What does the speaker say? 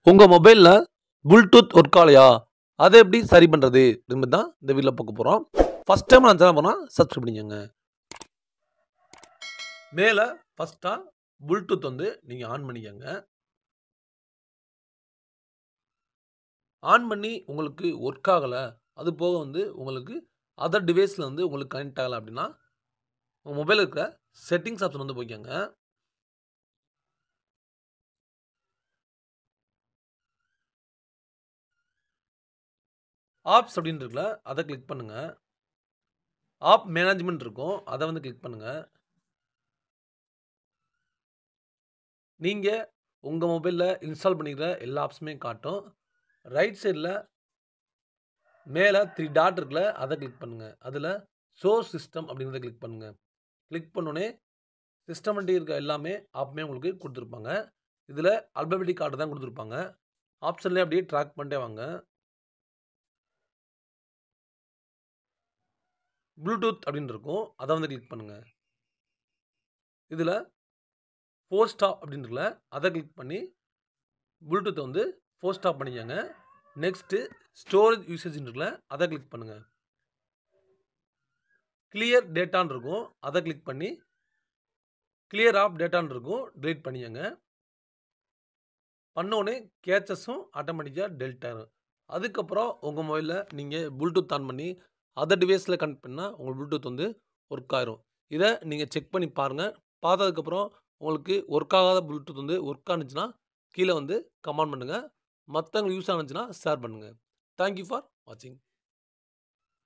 உங்க மொபைல்ல Bluetooth work ஆகலையா? அத எப்படி சரி பண்றது? அப்படின்னு தான் இந்த வீடியோல பார்க்க போறோம். ஃபர்ஸ்ட் டைம் நான் சேனல் பண்ணா சப்ஸ்கிரைப் பண்ணிக்கோங்க. மேல ஃபர்ஸ்ட்டா ப்ளூடூத் நீங்க ஆன் பண்ணிக்கங்க. ஆன் பண்ணி உங்களுக்கு ஒர்க் ஆகல, அது போக உங்களுக்கு அதர் டிவைஸ்ல உங்களுக்கு கனெக்ட் ஆகல அப்படின்னா, உங்க மொபைல்ல இருக்கிற செட்டிங்ஸ் ஆப்ஷன் போய்க்கங்க. ஆப்ஸ் அப்படின்னு இருக்குல்ல, அத கிளிக் பண்ணுங்க. ஆப் மேனேஜ்மென்ட் இருக்கும். அத கிளிக் பண்ணுங்க. நீங்க உங்க மொபைல்ல இன்ஸ்டால் பண்ணியிருக்கிற எல்லா ஆப்ஸுமே காட்டும். ரைட் சைட்ல மேல 3 டாட் இருக்குல்ல, அத கிளிக் பண்ணுங்க. அதுல சோர்ஸ் சிஸ்டம் அப்படிங்கிறத கிளிக் பண்ணுங்க. கிளிக் பண்ணோனே சிஸ்டமேட்டிக் இருக்க எல்லாமே ஆப்புமே உங்களுக்கு குடுத்துருப்பாங்க. இதுல அல்பாபெடிக் ஆர்டர் தான் குடுத்துருப்பாங்க. ஆப்ஷன்லயே அப்படியே ட்ராக் பண்ணிட்டே வாங்க. ப்ளூடூத் அப்படின்னு இருக்கும். அத கிளிக் பண்ணுங்க. இதுல ஃபோர்ஸ் ஸ்டாப் அப்படின்னு இருக்குல்ல, அத கிளிக் பண்ணி ப்ளூடூத்த ஃபோர்ஸ் ஸ்டாப் பண்ணிக்கங்க. நெக்ஸ்ட் ஸ்டோரேஜ் யூசேஜ்ன்னு இருக்குல்ல, அத கிளிக் பண்ணுங்க. கிளியர் டேட்டான்னு இருக்கும். அத கிளிக் பண்ணி கிளியர் ஆஃப் டேட்டான்னு இருக்கும். டெலீட் பண்ணிக்கங்க. பண்ணோனே கேச்சஸும் ஆட்டோமேட்டிக்கா டெலீட் ஆயிரும். அதுக்கப்புறம் உங்க மொபைல்ல நீங்க ப்ளூடூத் ஆன் பண்ணி அதர் டிவைஸ்ல கனெக்ட் பண்ணா உங்க ப்ளூடூத் ஒர்க் ஆயிரும். இத நீங்க செக் பண்ணி பாருங்க. பார்த்ததுக்கப்புறம் உங்களுக்கு ஒர்க் ஆகாத ப்ளூடூத் ஒர்க் ஆனுச்சுன்னா, கீழ கமெண்ட் பண்ணுங்க. மத்தவங்களுக்கு யூஸ் ஆனுச்சுன்னா ஷேர் பண்ணுங்க. தேங்க் யூ ஃபார் வாட்சிங்.